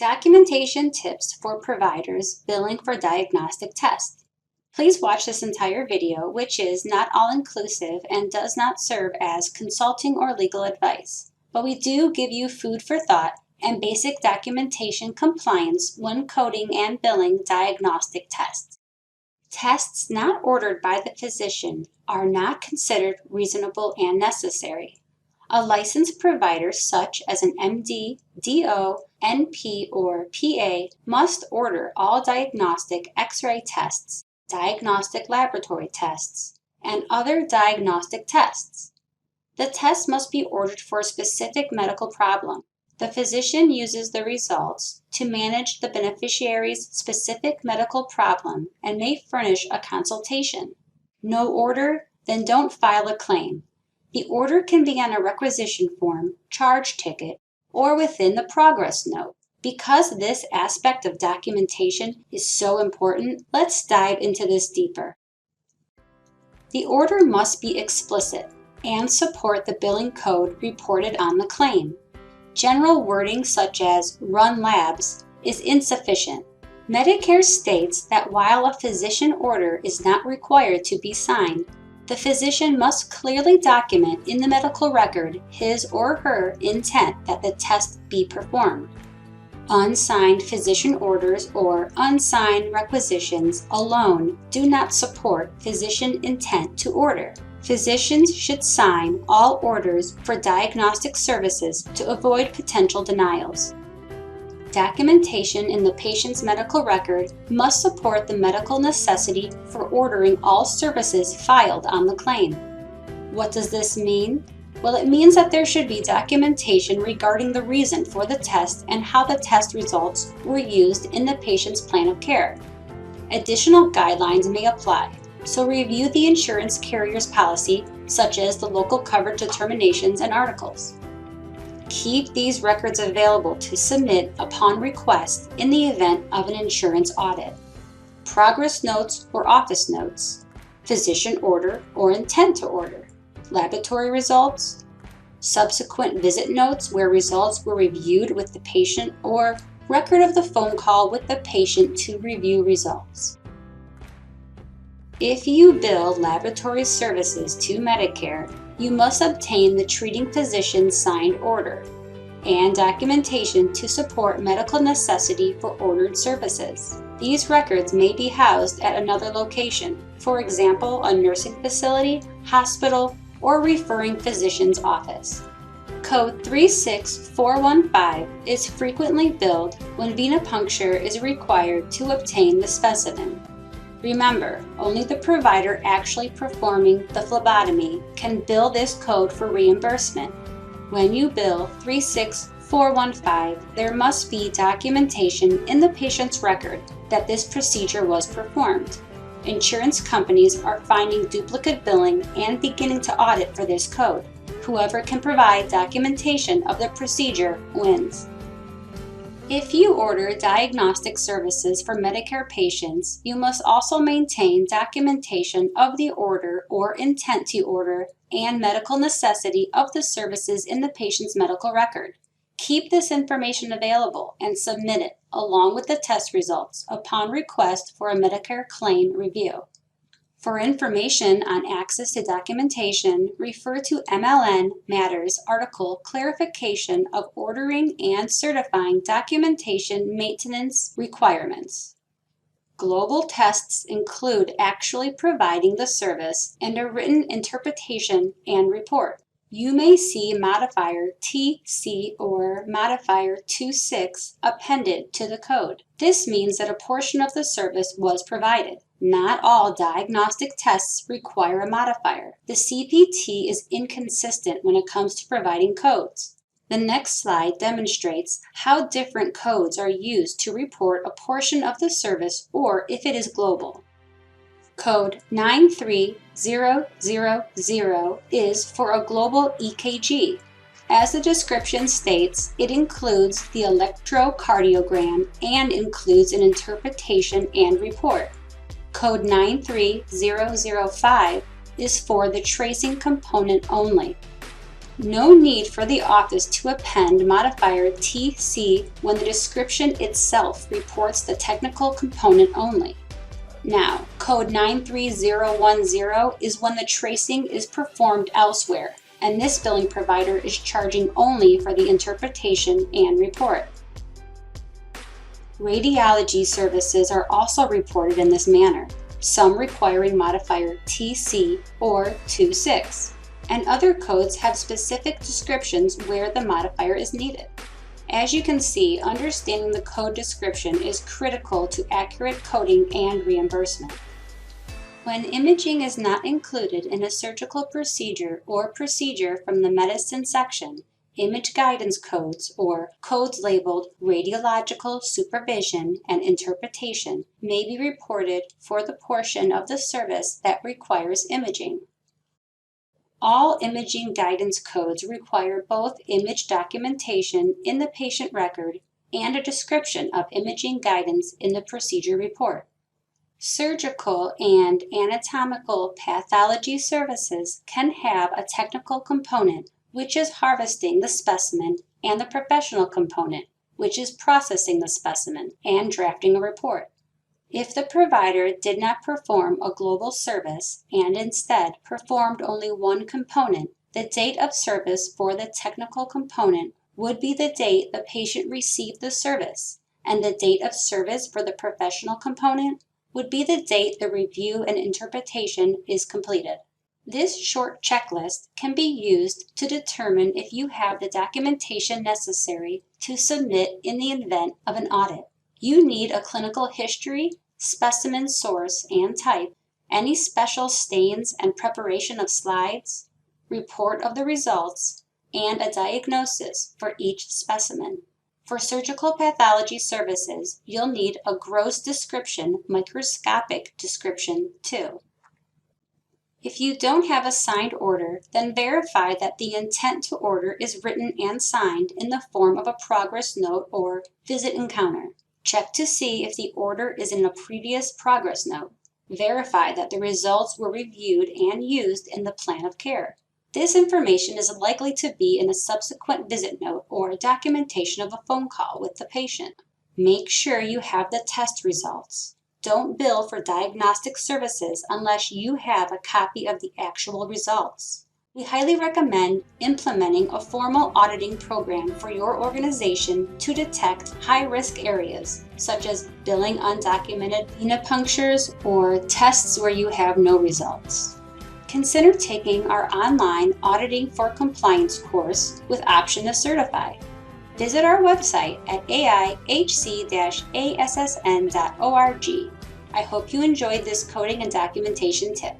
Documentation tips for providers billing for diagnostic tests. Please watch this entire video, which is not all-inclusive and does not serve as consulting or legal advice, but we do give you food for thought and basic documentation compliance when coding and billing diagnostic tests. Tests not ordered by the physician are not considered reasonable and necessary. A licensed provider such as an MD, DO, NP, or PA must order all diagnostic X-ray tests, diagnostic laboratory tests, and other diagnostic tests. The tests must be ordered for a specific medical problem. The physician uses the results to manage the beneficiary's specific medical problem and may furnish a consultation. No order? Then don't file a claim. The order can be on a requisition form, charge ticket, or within the progress note. Because this aspect of documentation is so important, let's dive into this deeper. The order must be explicit and support the billing code reported on the claim. General wording such as "run labs" is insufficient. Medicare states that while a physician order is not required to be signed, the physician must clearly document in the medical record his or her intent that the test be performed. Unsigned physician orders or unsigned requisitions alone do not support physician intent to order. Physicians should sign all orders for diagnostic services to avoid potential denials. Documentation in the patient's medical record must support the medical necessity for ordering all services filed on the claim. What does this mean? Well, it means that there should be documentation regarding the reason for the test and how the test results were used in the patient's plan of care. Additional guidelines may apply, so review the insurance carrier's policy, such as the local coverage determinations and articles. Keep these records available to submit upon request in the event of an insurance audit. Progress notes or office notes, physician order or intent to order, laboratory results, subsequent visit notes where results were reviewed with the patient, or record of the phone call with the patient to review results. If you bill laboratory services to Medicare, you must obtain the treating physician's signed order and documentation to support medical necessity for ordered services. These records may be housed at another location, for example, a nursing facility, hospital, or referring physician's office. Code 36415 is frequently billed when venipuncture is required to obtain the specimen. Remember, only the provider actually performing the phlebotomy can bill this code for reimbursement. When you bill 36415, there must be documentation in the patient's record that this procedure was performed. Insurance companies are finding duplicate billing and beginning to audit for this code. Whoever can provide documentation of the procedure wins. If you order diagnostic services for Medicare patients, you must also maintain documentation of the order or intent to order and medical necessity of the services in the patient's medical record. Keep this information available and submit it along with the test results upon request for a Medicare claim review. For information on access to documentation, refer to MLN Matters article Clarification of Ordering and Certifying Documentation Maintenance Requirements. Global tests include actually providing the service and a written interpretation and report. You may see modifier TC or modifier 26 appended to the code. This means that a portion of the service was provided. Not all diagnostic tests require a modifier. The CPT is inconsistent when it comes to providing codes. The next slide demonstrates how different codes are used to report a portion of the service or if it is global. Code 93000 is for a global EKG. As the description states, it includes the electrocardiogram and includes an interpretation and report. Code 93005 is for the tracing component only. No need for the office to append modifier TC when the description itself reports the technical component only. Now, code 93010 is when the tracing is performed elsewhere, and this billing provider is charging only for the interpretation and report. Radiology services are also reported in this manner, some requiring modifier TC or 26, and other codes have specific descriptions where the modifier is needed. As you can see, understanding the code description is critical to accurate coding and reimbursement. When imaging is not included in a surgical procedure or procedure from the medicine section, image guidance codes, or codes labeled radiological supervision and interpretation, may be reported for the portion of the service that requires imaging. All imaging guidance codes require both image documentation in the patient record and a description of imaging guidance in the procedure report. Surgical and anatomical pathology services can have a technical component, which is harvesting the specimen, and the professional component, which is processing the specimen and drafting a report. If the provider did not perform a global service and instead performed only one component, the date of service for the technical component would be the date the patient received the service, and the date of service for the professional component would be the date the review and interpretation is completed. This short checklist can be used to determine if you have the documentation necessary to submit in the event of an audit. You need a clinical history, specimen source and type, any special stains and preparation of slides, report of the results, and a diagnosis for each specimen. For surgical pathology services, you'll need a gross description, microscopic description too. If you don't have a signed order, then verify that the intent to order is written and signed in the form of a progress note or visit encounter. Check to see if the order is in a previous progress note. Verify that the results were reviewed and used in the plan of care. This information is likely to be in a subsequent visit note or documentation of a phone call with the patient. Make sure you have the test results. Don't bill for diagnostic services unless you have a copy of the actual results. We highly recommend implementing a formal auditing program for your organization to detect high-risk areas, such as billing undocumented venipunctures or tests where you have no results. Consider taking our online Auditing for Compliance course with option to certify. Visit our website at aihc-assn.org. I hope you enjoyed this coding and documentation tip.